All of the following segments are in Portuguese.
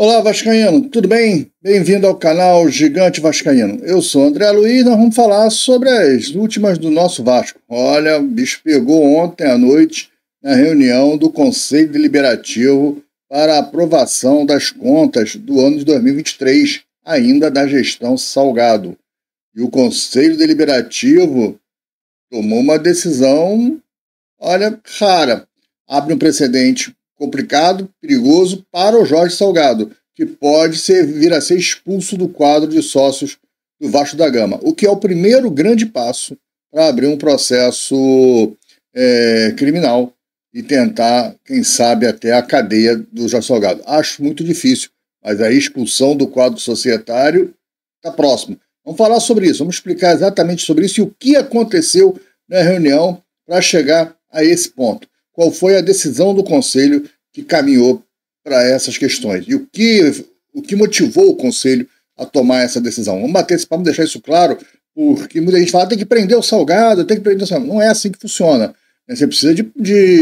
Olá, Vascaíno, tudo bem? Bem-vindo ao canal Gigante Vascaíno. Eu sou André Luiz e nós vamos falar sobre as últimas do nosso Vasco. Olha, o bicho pegou ontem à noite na reunião do Conselho Deliberativo para a aprovação das contas do ano de 2023, ainda da gestão Salgado. E o Conselho Deliberativo tomou uma decisão, olha, rara. Abre um precedente complicado, perigoso para o Jorge Salgado, que pode vir a ser expulso do quadro de sócios do Vasco da Gama, o que é o primeiro grande passo para abrir um processo criminal e tentar, quem sabe, até a cadeia do Jorge Salgado. Acho muito difícil, mas a expulsão do quadro societário está próximo. Vamos falar sobre isso, vamos explicar exatamente sobre isso e o que aconteceu na reunião para chegar a esse ponto. Qual foi a decisão do Conselho que caminhou para essas questões? E o que motivou o Conselho a tomar essa decisão? Vamos bater esse papo, deixar isso claro, porque muita gente fala tem que prender o Salgado, tem que prender o Salgado. Não é assim que funciona. Você precisa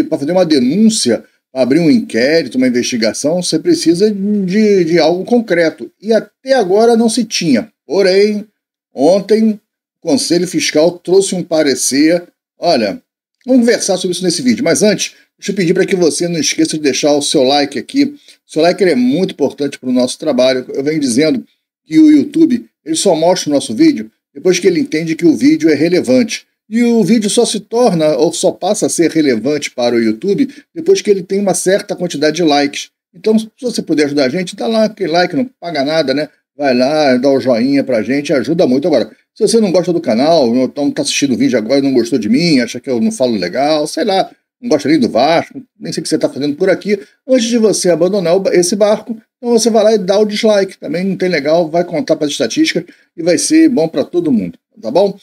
para fazer uma denúncia, para abrir um inquérito, uma investigação, você precisa de algo concreto. E até agora não se tinha. Porém, ontem o Conselho Fiscal trouxe um parecer. Olha, vamos conversar sobre isso nesse vídeo, mas antes, deixa eu pedir para que você não esqueça de deixar o seu like aqui. O seu like é muito importante para o nosso trabalho. Eu venho dizendo que o YouTube ele só mostra o nosso vídeo depois que ele entende que o vídeo é relevante. E o vídeo só se torna ou só passa a ser relevante para o YouTube depois que ele tem uma certa quantidade de likes. Então, se você puder ajudar a gente, dá lá aquele like, não paga nada, né? Vai lá, dá o joinha pra gente, ajuda muito. Agora, se você não gosta do canal, então tá assistindo o vídeo agora e não gostou de mim, acha que eu não falo legal, sei lá, não gosta nem do Vasco, nem sei o que você está fazendo por aqui, antes de você abandonar esse barco, então você vai lá e dá o dislike, também não tem legal, vai contar para as estatísticas e vai ser bom para todo mundo, tá bom?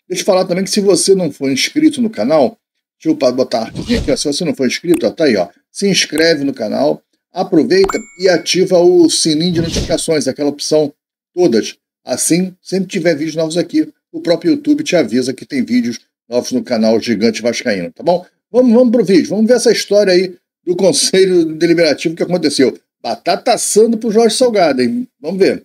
Deixa eu falar também que se você não for inscrito no canal, deixa eu botar aqui, se você não for inscrito, ó, tá aí, ó, se inscreve no canal, aproveita e ativa o sininho de notificações, aquela opção todas. Assim, sempre que tiver vídeos novos aqui, o próprio YouTube te avisa que tem vídeos novos no canal Gigante Vascaíno, tá bom? Vamos pro vídeo, vamos ver essa história aí do Conselho Deliberativo que aconteceu. Batata assando pro Jorge Salgado, hein? Vamos ver.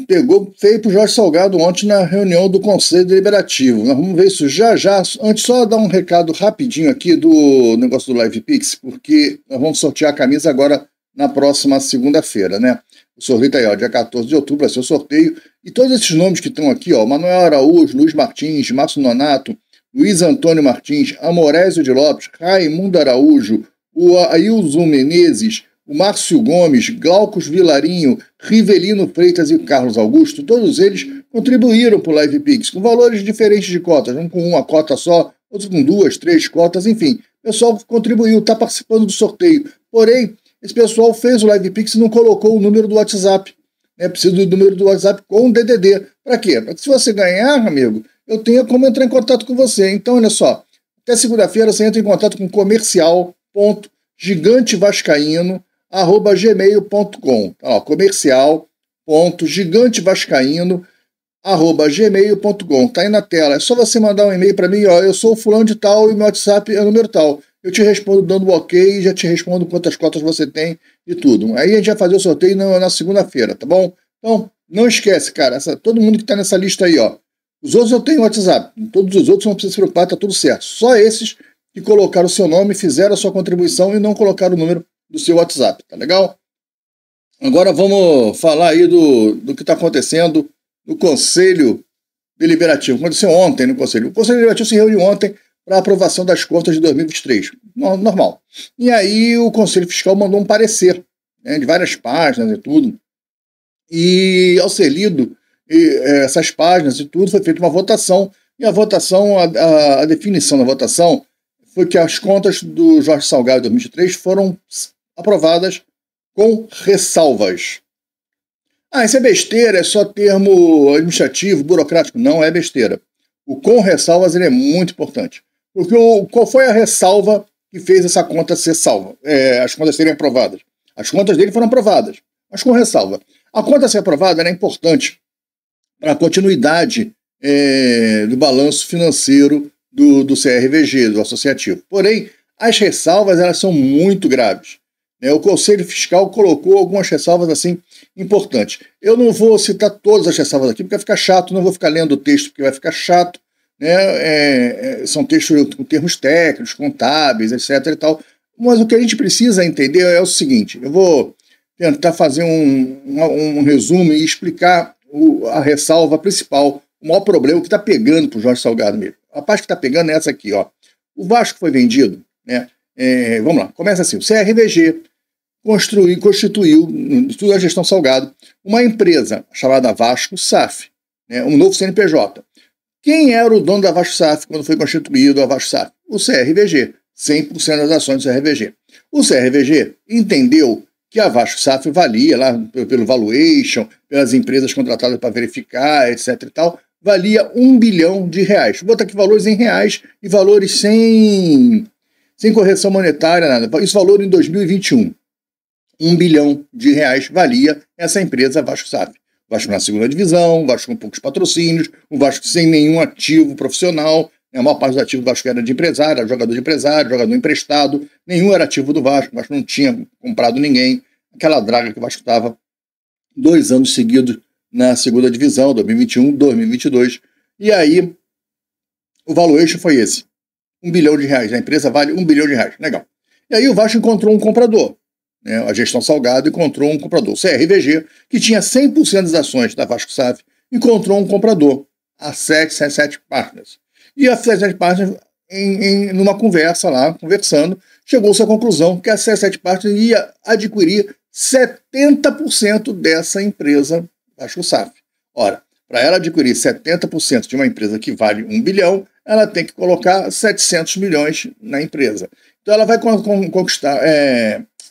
Pegou feio pro Jorge Salgado ontem na reunião do Conselho Deliberativo. Nós vamos ver isso já. Antes, só dar um recado rapidinho aqui do negócio do LivePix, porque nós vamos sortear a camisa agora na próxima segunda-feira, né? O sorteio tá aí, ó, dia 14 de outubro vai ser o sorteio. E todos esses nomes que estão aqui, ó, Manuel Araújo, Luiz Martins, Márcio Nonato, Luiz Antônio Martins, Amorésio de Lopes, Raimundo Araújo, o Ailson Menezes, o Márcio Gomes, Glaucus Vilarinho, Rivelino Freitas e Carlos Augusto, todos eles contribuíram para o LivePix, com valores diferentes de cotas, um com uma cota só, outro com 2, 3 cotas, enfim. O pessoal contribuiu, está participando do sorteio. Porém, esse pessoal fez o LivePix e não colocou o número do WhatsApp. Precisa do número do WhatsApp com o DDD. Para quê? Para que se você ganhar, amigo, eu tenha como entrar em contato com você. Então, olha só, até segunda-feira você entra em contato com comercial.gigantevascaíno@gmail.com. comercial.gigantevascaíno@gmail.com. Tá aí na tela. É só você mandar um e-mail para mim, ó, eu sou o fulano de tal e meu WhatsApp é o número tal. Eu te respondo dando ok, já te respondo quantas cotas você tem e tudo. Aí a gente vai fazer o sorteio na segunda-feira, tá bom? Então, não esquece, cara, todo mundo que tá nessa lista aí, ó. Os outros eu tenho WhatsApp. Todos os outros não precisam se preocupar, tá tudo certo. Só esses que colocaram o seu nome, fizeram a sua contribuição e não colocaram o número do seu WhatsApp, tá legal? Agora vamos falar aí do que está acontecendo no Conselho Deliberativo. Aconteceu ontem no Conselho. O Conselho Deliberativo se reuniu ontem para aprovação das contas de 2023. Normal. E aí o Conselho Fiscal mandou um parecer, né, de várias páginas e tudo. E ao ser lido essas páginas e tudo, foi feita uma votação. E a votação, a definição da votação foi que as contas do Jorge Salgado de 2023 foram aprovadas com ressalvas. Isso é besteira, é só termo administrativo, burocrático. Não é besteira. O com ressalvas ele é muito importante. Porque qual foi a ressalva que fez essa conta ser salva? As contas serem aprovadas. As contas dele foram aprovadas, mas com ressalva. A conta ser aprovada é importante para a continuidade do balanço financeiro do CRVG, do associativo. Porém, as ressalvas elas são muito graves. O Conselho Fiscal colocou algumas ressalvas assim importantes. Eu não vou citar todas as ressalvas aqui, porque vai ficar chato, não vou ficar lendo o texto, porque vai ficar chato. São textos com termos técnicos, contábeis, etc. e tal. Mas o que a gente precisa entender é o seguinte: eu vou tentar fazer um resumo e explicar a ressalva principal, o maior problema que está pegando para o Jorge Salgado mesmo. A parte que está pegando é essa aqui, ó. O Vasco foi vendido, né? Vamos lá, começa assim: o CRVG constituiu, tudo a gestão Salgado, uma empresa chamada Vasco SAF, né? Um novo CNPJ. Quem era o dono da Vasco SAF quando foi constituído a Vasco SAF? O CRVG, 100% das ações do CRVG. O CRVG entendeu que a Vasco SAF valia, lá pelo valuation, pelas empresas contratadas para verificar, etc. e tal, valia R$1 bilhão. Vou botar aqui valores em reais e valores sem correção monetária, nada. Isso valor em 2021. R$1 bilhão valia essa empresa Vasco SAF. Vasco na segunda divisão, Vasco com poucos patrocínios, o Vasco sem nenhum ativo profissional. A maior parte dos ativos do Vasco era de empresário, era jogador de empresário, jogador emprestado. Nenhum era ativo do Vasco, o Vasco não tinha comprado ninguém. Aquela draga que o Vasco estava 2 anos seguidos na segunda divisão, 2021, 2022. E aí, o valuation foi esse. R$1 bilhão. A empresa vale R$1 bilhão. Legal. E aí o Vasco encontrou um comprador. A gestão Salgado encontrou um comprador. O CRVG, que tinha 100% das ações da Vasco SAF, encontrou um comprador, a 777 Partners. E a 777 Partners, numa conversa lá, conversando, chegou-se à conclusão que a 777 Partners ia adquirir 70% dessa empresa Vasco SAF. Ora, para ela adquirir 70% de uma empresa que vale R$1 bilhão, ela tem que colocar 700 milhões na empresa. Então ela vai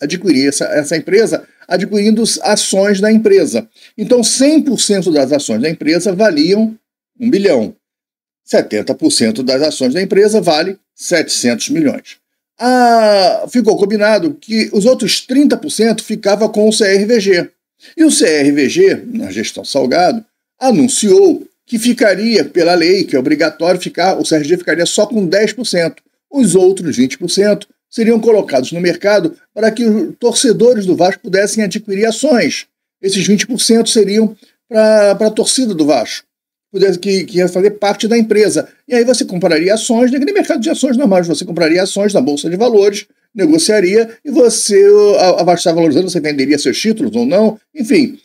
adquirir essa empresa adquirindo ações da empresa. Então 100% das ações da empresa valiam R$1 bilhão. 70% das ações da empresa vale 700 milhões. Ficou combinado que os outros 30% ficava com o CRVG. E o CRVG, na gestão Salgado, anunciou que ficaria, pela lei, que é obrigatório ficar, o CRVG ficaria só com 10%. Os outros 20% seriam colocados no mercado para que os torcedores do Vasco pudessem adquirir ações. Esses 20% seriam para a torcida do Vasco, que ia fazer parte da empresa. E aí você compraria ações, naquele mercado de ações normais, você compraria ações na Bolsa de Valores, negociaria, e a Vasco está valorizando, você venderia seus títulos ou não. Enfim,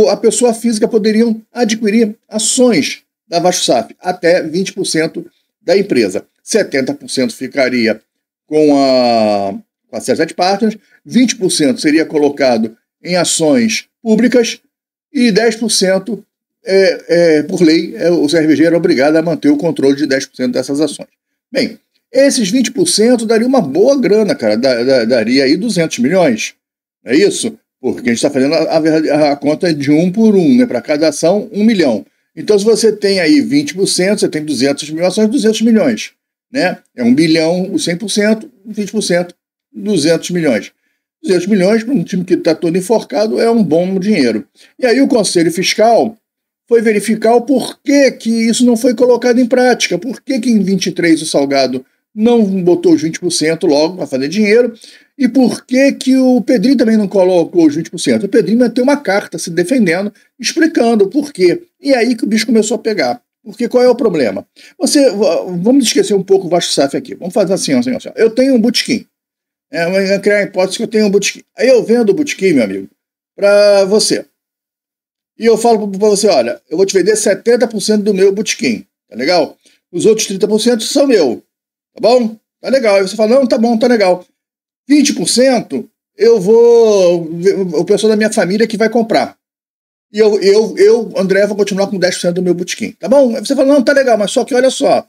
a pessoa física poderia adquirir ações da Vasco SAF, até 20% da empresa. 70% ficaria com a 777 Partners, 20% seria colocado em ações públicas e 10%, por lei, o CRVG era obrigado a manter o controle de 10% dessas ações. Bem, esses 20% daria uma boa grana, cara, daria aí 200 milhões, é isso? Porque a gente está fazendo a conta de 1 por 1, né? Para cada ação, 1 milhão. Então, se você tem aí 20%, você tem 200 mil ações, 200 milhões. Né? É 1 bilhão, 100%, 20%, 200 milhões. 200 milhões para um time que está todo enforcado é um bom dinheiro. E aí o Conselho Fiscal foi verificar o porquê que isso não foi colocado em prática. Por que em 23 o Salgado não botou os 20% logo para fazer dinheiro? E por que o Pedrinho também não colocou os 20%? O Pedrinho meteu uma carta se defendendo, explicando o porquê. E aí que o bicho começou a pegar. Porque qual é o problema? Vamos esquecer um pouco o Vasco SAF aqui. Vamos fazer assim. Eu tenho um botequim. Vou criar a hipótese que eu tenho um botequim. Aí eu vendo o botequim, meu amigo, para você. E eu falo para você, olha, eu vou te vender 70% do meu botequim. Tá legal? Os outros 30% são meu. Tá bom? Tá legal. Aí você fala, não, tá bom, tá legal. 20% o pessoal da minha família que vai comprar. E eu, André, vou continuar com 10% do meu botequim, tá bom? Aí você fala, não, tá legal, mas só que olha só,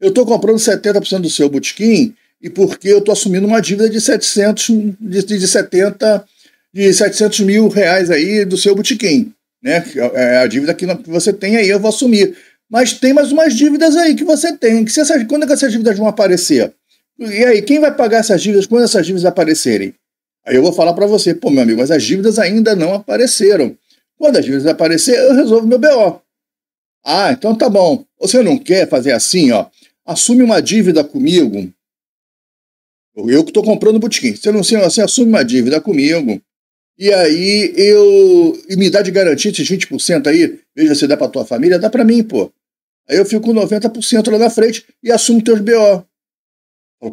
eu estou comprando 70% do seu botequim e porque eu estou assumindo uma dívida de 700 mil reais aí do seu botequim, né? É a dívida que você tem aí, eu vou assumir. Mas tem mais umas dívidas aí que você tem. Quando é que essas dívidas vão aparecer? E aí, quem vai pagar essas dívidas quando essas dívidas aparecerem? Aí eu vou falar para você, pô, meu amigo, mas as dívidas ainda não apareceram. Quando as dívidas aparecer, eu resolvo meu BO. Ah, então tá bom. Você não quer fazer assim, ó? Assume uma dívida comigo Eu que estou comprando o botequim. Você assume uma dívida comigo, e aí e me dá de garantia esses 20% aí, veja se dá para tua família, dá para mim, pô. Aí eu fico com 90% lá na frente e assumo teus BO.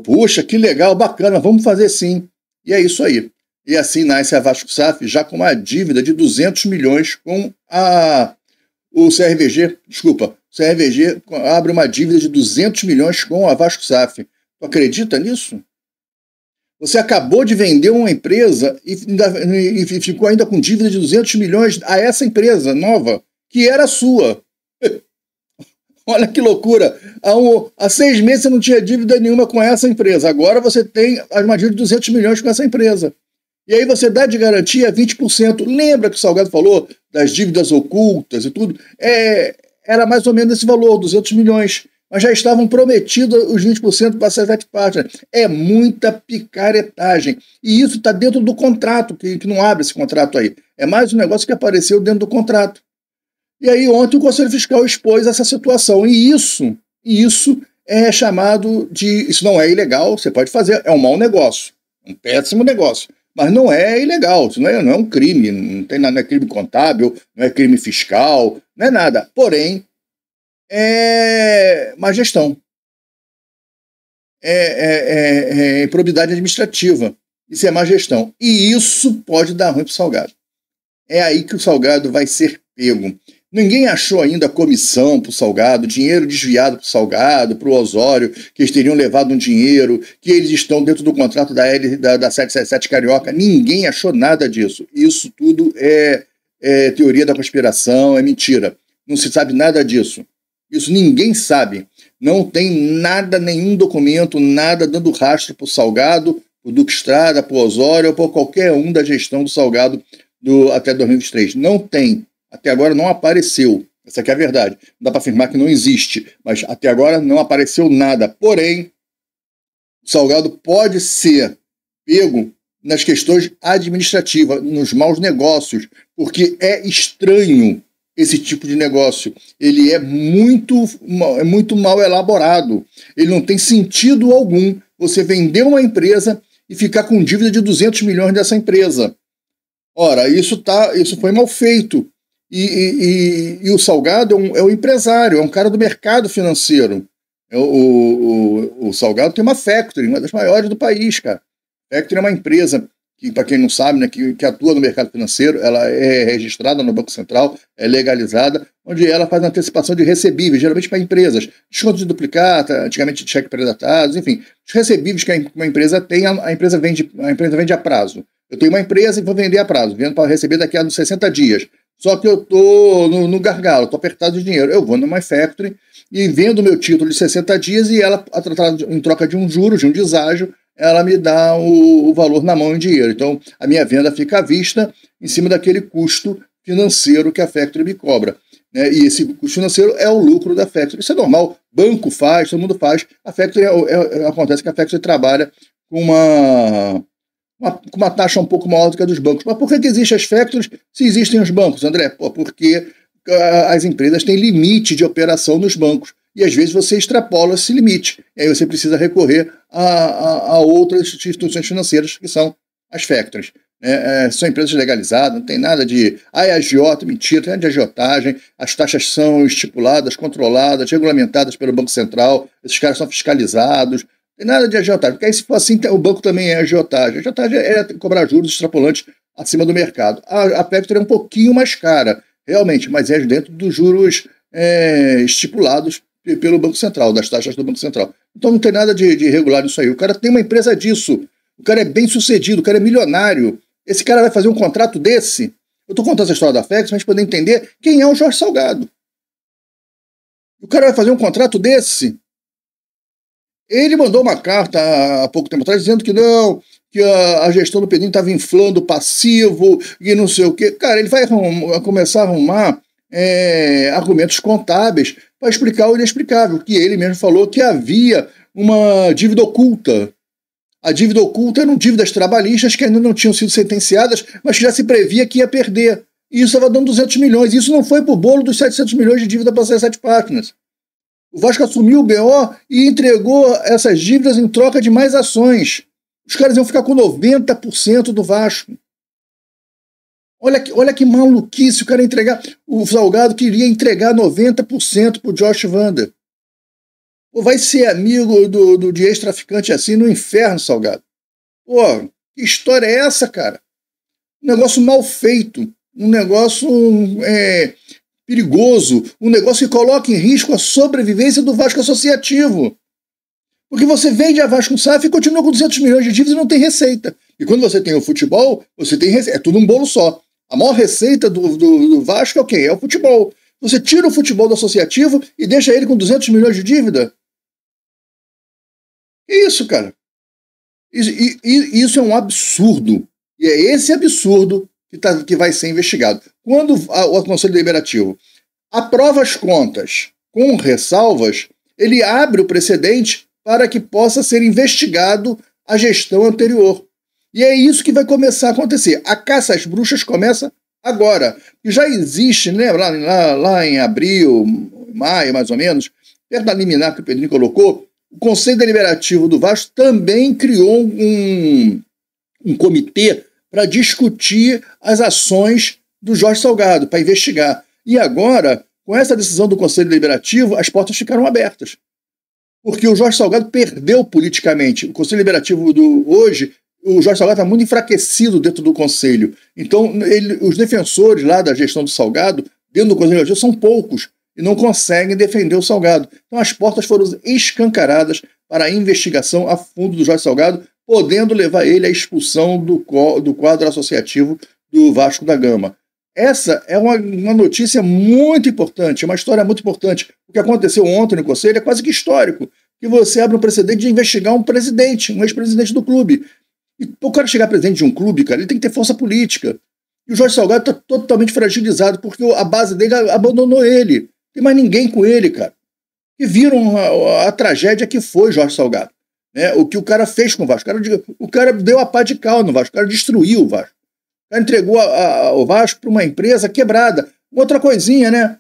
Puxa, que legal, bacana, vamos fazer sim. E é isso aí. E assim nasce a Vasco SAF já com uma dívida de 200 milhões com o CRVG. Desculpa, o CRVG abre uma dívida de 200 milhões com a Vasco SAF. Tu acredita nisso? Você acabou de vender uma empresa e ficou ainda com dívida de 200 milhões a essa empresa nova, que era sua. Olha que loucura. Há 6 meses você não tinha dívida nenhuma com essa empresa. Agora você tem uma dívida de 200 milhões com essa empresa. E aí você dá de garantia 20%. Lembra que o Salgado falou das dívidas ocultas e tudo? Era mais ou menos esse valor, 200 milhões. Mas já estavam prometidos os 20% para a Sete Partners. É muita picaretagem. E isso está dentro do contrato, que não abre esse contrato aí. É mais um negócio que apareceu dentro do contrato. E aí ontem o Conselho Fiscal expôs essa situação. E isso é chamado de... Isso não é ilegal, você pode fazer. É um mau negócio, um péssimo negócio. Mas não é ilegal, isso não é um crime, não é crime contábil, não é crime fiscal, não é nada. Porém, é má gestão. É improbidade administrativa. Isso é má gestão. E isso pode dar ruim para o Salgado. É aí que o Salgado vai ser pego. Ninguém achou ainda comissão para o Salgado, dinheiro desviado para o Salgado, para o Osório, que eles teriam levado um dinheiro, que eles estão dentro do contrato da 777 Carioca. Ninguém achou nada disso. Isso tudo é teoria da conspiração, é mentira. Não se sabe nada disso. Isso ninguém sabe. Não tem nada, nenhum documento, nada dando rastro para o Salgado, para o Duque Estrada, para o Osório ou para qualquer um da gestão do Salgado até 2023. Não tem. Até agora não apareceu. Essa aqui é a verdade. Não dá para afirmar que não existe, mas até agora não apareceu nada. Porém, o Salgado pode ser pego nas questões administrativas, nos maus negócios, porque é estranho esse tipo de negócio. Ele é muito mal elaborado. Ele não tem sentido algum você vender uma empresa e ficar com dívida de 200 milhões dessa empresa. Ora, isso foi mal feito. E o Salgado é um empresário, é um cara do mercado financeiro. O Salgado tem uma factory, uma das maiores do país, cara. Factory é uma empresa que, para quem não sabe, né, que atua no mercado financeiro, ela é registrada no Banco Central, é legalizada, onde ela faz antecipação de recebíveis, geralmente para empresas. Desconto de duplicata, antigamente de cheque pré-datados, enfim. Os recebíveis que uma empresa tem, a empresa vende a prazo. Eu tenho uma empresa e vou vender a prazo, vendo para receber daqui a 60 dias. Só que eu estou no gargalo, estou apertado de dinheiro. Eu vou no MyFactory e vendo meu título de 60 dias e ela, em troca de um juros, de um deságio, ela me dá o valor na mão em dinheiro. Então, a minha venda fica à vista em cima daquele custo financeiro que a Factory me cobra. Né? E esse custo financeiro é o lucro da Factory. Isso é normal, banco faz, todo mundo faz. A Factory, acontece que a Factory trabalha com uma taxa um pouco maior do que a dos bancos. Mas por que existem as factories se existem os bancos, André? Porque as empresas têm limite de operação nos bancos. E às vezes você extrapola esse limite. E aí você precisa recorrer a outras instituições financeiras, que são as factories. São empresas legalizadas, não tem nada de agiota, mentira, tem nada de agiotagem. As taxas são estipuladas, controladas, regulamentadas pelo Banco Central. Esses caras são fiscalizados. Tem nada de agiotagem, porque aí se for assim, o banco também é agiotagem. A agiotagem é cobrar juros extrapolantes acima do mercado. A Factory é um pouquinho mais cara, realmente, mas é dentro dos juros estipulados pelo Banco Central, das taxas do Banco Central. Então não tem nada de irregular nisso aí. O cara tem uma empresa disso, o cara é bem sucedido, o cara é milionário. Esse cara vai fazer um contrato desse? Eu estou contando essa história da Factory para a gente poder entender quem é o Jorge Salgado. O cara vai fazer um contrato desse? Ele mandou uma carta há pouco tempo atrás dizendo que não, que a gestão do Pedrinho estava inflando o passivo e não sei o quê. Cara, ele vai começar a arrumar argumentos contábeis para explicar o inexplicável, que ele mesmo falou que havia uma dívida oculta. A dívida oculta eram dívidas trabalhistas que ainda não tinham sido sentenciadas, mas que já se previa que ia perder. E isso estava dando 200 milhões. Isso não foi para o bolo dos 700 milhões de dívida para a Sete Partners. O Vasco assumiu o BO e entregou essas dívidas em troca de mais ações. Os caras iam ficar com 90% do Vasco. Olha que maluquice, o cara entregar. O Salgado queria entregar 90% pro Josh Wander. Pô, vai ser amigo de ex-traficante assim no inferno, Salgado. Pô, que história é essa, cara? Um negócio mal feito, um negócio perigoso, um negócio que coloca em risco a sobrevivência do Vasco Associativo. Porque você vende a Vasco SAF e continua com 200 milhões de dívidas e não tem receita. E quando você tem o futebol, você tem receita. É tudo um bolo só. A maior receita do Vasco é o quê? É o futebol. Você tira o futebol do associativo e deixa ele com 200 milhões de dívida? Que isso, cara? Isso é um absurdo. E é esse absurdo que vai ser investigado. Quando o Conselho Deliberativo aprova as contas com ressalvas, ele abre o precedente para que possa ser investigado a gestão anterior. E é isso que vai começar a acontecer. A caça às bruxas começa agora. E já existe, né, lá em abril, maio, mais ou menos, perto da liminar que o Pedrinho colocou, o Conselho Deliberativo do Vasco também criou um comitê para discutir as ações do Jorge Salgado, para investigar. E agora, com essa decisão do Conselho Deliberativo, as portas ficaram abertas. Porque o Jorge Salgado perdeu politicamente. O Conselho Deliberativo hoje, o Jorge Salgado está muito enfraquecido dentro do Conselho. Então, os defensores lá da gestão do Salgado, dentro do Conselho Deliberativo, são poucos e não conseguem defender o Salgado. Então, as portas foram escancaradas para a investigação a fundo do Jorge Salgado, podendo levar ele à expulsão do quadro associativo do Vasco da Gama. Essa é uma notícia muito importante, uma história muito importante. O que aconteceu ontem no Conselho é quase que histórico, que você abre um precedente de investigar um presidente, um ex-presidente do clube. E o cara chegar presidente de um clube, cara, ele tem que ter força política. E o Jorge Salgado está totalmente fragilizado, porque a base dele abandonou ele. Não tem mais ninguém com ele, cara. E viram a tragédia que foi Jorge Salgado. Né? O que o cara fez com o Vasco. O cara deu a pá de cal no Vasco, o cara destruiu o Vasco. O cara entregou o Vasco para uma empresa quebrada. Outra coisinha, né?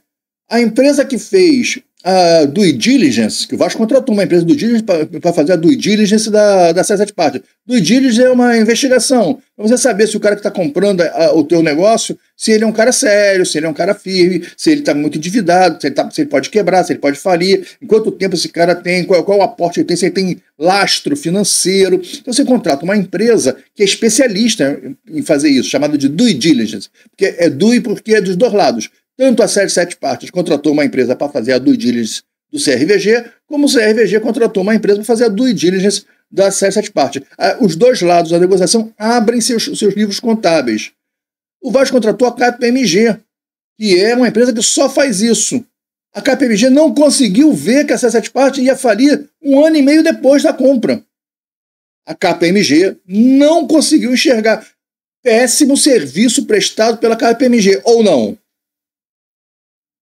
A empresa que fez a due diligence, que o Vasco contratou uma empresa due diligence para fazer a due diligence da C7 Party. Due diligence é uma investigação. Para você saber se o cara que está comprando o teu negócio, se ele é um cara sério, se ele é um cara firme, se ele está muito endividado, se ele pode quebrar, se ele pode falir, em quanto tempo esse cara tem, qual o aporte ele tem, se ele tem lastro financeiro. Então você contrata uma empresa que é especialista em fazer isso, chamada de due diligence. Porque é due porque é dos dois lados. Tanto a C7 Party contratou uma empresa para fazer a due diligence do CRVG, como o CRVG contratou uma empresa para fazer a due diligence da C7 Party. Os dois lados da negociação abrem seus livros contábeis. O Vasco contratou a KPMG, que é uma empresa que só faz isso. A KPMG não conseguiu ver que a C7 Party ia falir 1 ano e meio depois da compra. A KPMG não conseguiu enxergar. Péssimo serviço prestado pela KPMG, ou não?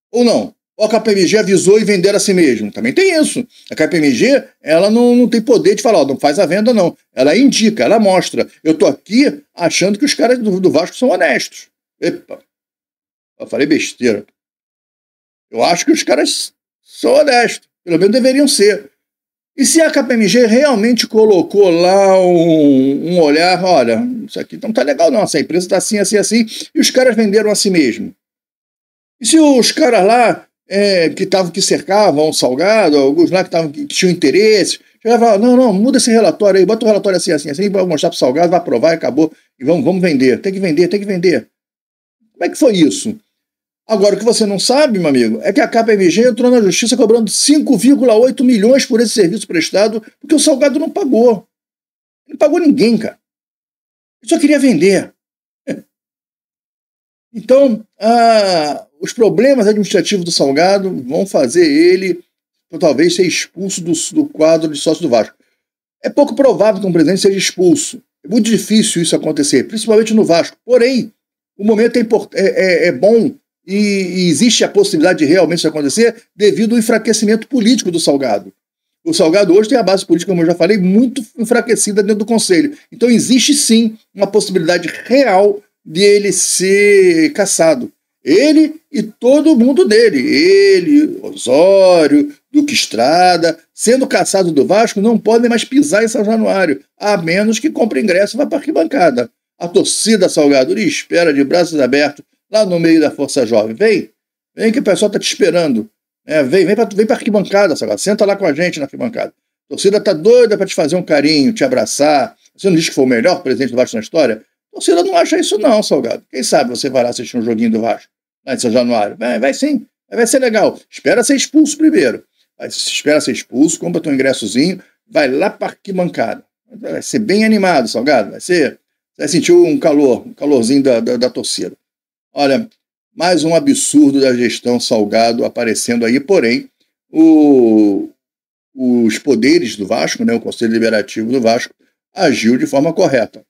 Ou não? Ou a KPMG avisou e venderam a si mesmo? Também tem isso. A KPMG, ela não tem poder de falar, não faz a venda não. Ela indica, ela mostra. Eu tô aqui achando que os caras do Vasco são honestos. Epa, eu falei besteira. Eu acho que os caras são honestos. Pelo menos deveriam ser. E se a KPMG realmente colocou lá um olhar, olha, isso aqui não tá legal não, essa empresa tá assim, assim, assim, e os caras venderam a si mesmo. E se os caras lá que cercavam o Salgado, alguns lá que tinham interesse, chegavam, não, muda esse relatório aí, bota o relatório assim, assim, assim, vai mostrar para o Salgado, vai aprovar e acabou, e vamos vender, tem que vender. Como é que foi isso? Agora, o que você não sabe, meu amigo, é que a KPMG entrou na justiça cobrando 5,8 milhões por esse serviço prestado, porque o Salgado não pagou. Ele não pagou ninguém, cara. Ele só queria vender. Então, os problemas administrativos do Salgado vão fazer ele, talvez, ser expulso do quadro de sócio do Vasco. É pouco provável que um presidente seja expulso. É muito difícil isso acontecer, principalmente no Vasco. Porém, o momento é bom e existe a possibilidade de realmente isso acontecer devido ao enfraquecimento político do Salgado. O Salgado hoje tem a base política, como eu já falei, muito enfraquecida dentro do Conselho. Então, existe sim uma possibilidade real de ele ser cassado. Ele e todo mundo dele. Ele, Osório, Luque Estrada, sendo caçado do Vasco, não podem mais pisar em São Januário, a menos que compre ingresso e vá para a arquibancada. A torcida Salgado lhe espera de braços abertos lá no meio da Força Jovem. Vem que o pessoal está te esperando. Vem para a arquibancada, Salgado. Senta lá com a gente na arquibancada. A torcida está doida para te fazer um carinho, te abraçar. Você não diz que foi o melhor presidente do Vasco na história? A torcida não acha isso não, Salgado. Quem sabe você vai lá assistir um joguinho do Vasco lá em São Januário. Vai sim, vai ser legal. Espera ser expulso primeiro. Espera ser expulso, compra teu ingressozinho, vai lá para a arquibancada. Vai ser bem animado, Salgado. Você vai sentir um calorzinho da torcida. Olha, mais um absurdo da gestão Salgado aparecendo aí, porém, os poderes do Vasco, né, o Conselho Deliberativo do Vasco, agiu de forma correta.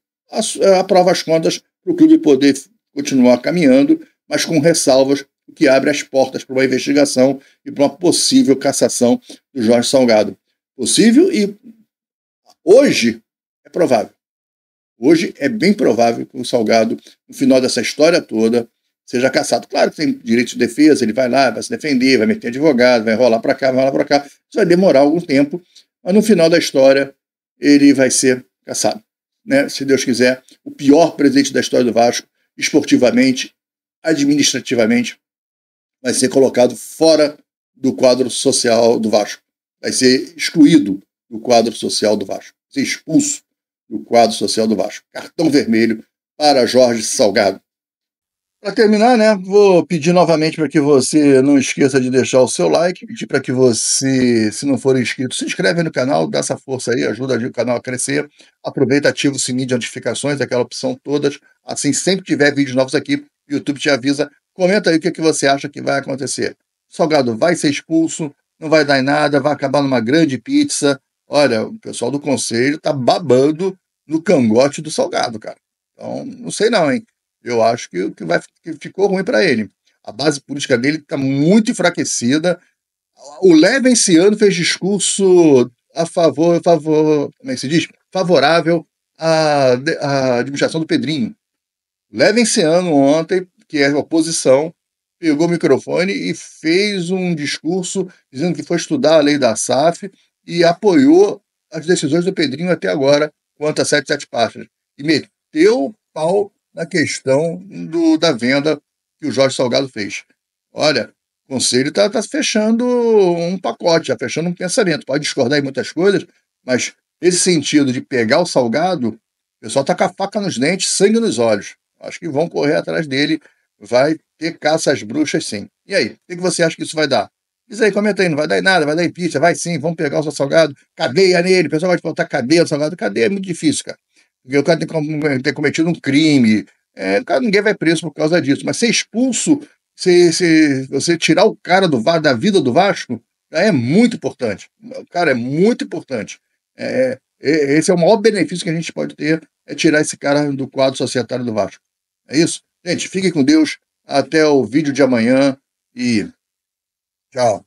Aprova as contas para o clube poder continuar caminhando, mas com ressalvas, o que abre as portas para uma investigação e para uma possível cassação do Jorge Salgado. Possível e hoje é provável. Hoje é bem provável que o Salgado, no final dessa história toda, seja cassado. Claro que tem direito de defesa, ele vai lá, vai se defender, vai meter advogado, vai rolar para cá, vai rolar para cá. Isso vai demorar algum tempo, mas no final da história ele vai ser cassado. Né? Se Deus quiser, o pior presidente da história do Vasco, esportivamente, administrativamente, vai ser colocado fora do quadro social do Vasco. Vai ser excluído do quadro social do Vasco. Vai ser expulso do quadro social do Vasco. Cartão vermelho para Jorge Salgado. Para terminar, né, vou pedir novamente para que você não esqueça de deixar o seu like, pedir para que você, se não for inscrito, se inscreve no canal, dá essa força aí, ajuda o canal a crescer. Aproveita, ativa o sininho de notificações, aquela opção todas. Assim, sempre que tiver vídeos novos aqui, o YouTube te avisa. Comenta aí o que você acha que vai acontecer. Salgado vai ser expulso, não vai dar em nada, vai acabar numa grande pizza. Olha, o pessoal do conselho tá babando no cangote do Salgado, cara. Então, não sei não, hein? Eu acho que ficou ruim para ele. A base política dele está muito enfraquecida. O Levenciano fez discurso como é que se diz? Favorável à administração do Pedrinho. Levenciano ontem, que é oposição, pegou o microfone e fez um discurso dizendo que foi estudar a lei da SAF e apoiou as decisões do Pedrinho até agora quanto a 77 pastas. E meteu o pau na questão da venda que o Jorge Salgado fez. Olha, o Conselho está fechando um pacote, está fechando um pensamento. Pode discordar em muitas coisas, mas esse sentido de pegar o Salgado, o pessoal está com a faca nos dentes, sangue nos olhos. Acho que vão correr atrás dele, vai ter caça às bruxas sim. E aí, o que você acha que isso vai dar? Diz aí, comenta aí, não vai dar em nada, vai dar em pizza, vai sim, vamos pegar o seu Salgado, cadeia nele, o pessoal vai botar cadeia no Salgado, cadeia é muito difícil, cara. Porque o cara tem cometido um crime, ninguém vai preso por causa disso, mas ser expulso, se você tirar o cara da vida do Vasco, é muito importante. Cara, é muito importante. Esse é o maior benefício que a gente pode ter, é tirar esse cara do quadro societário do Vasco. É isso? Gente, fiquem com Deus, até o vídeo de amanhã e tchau.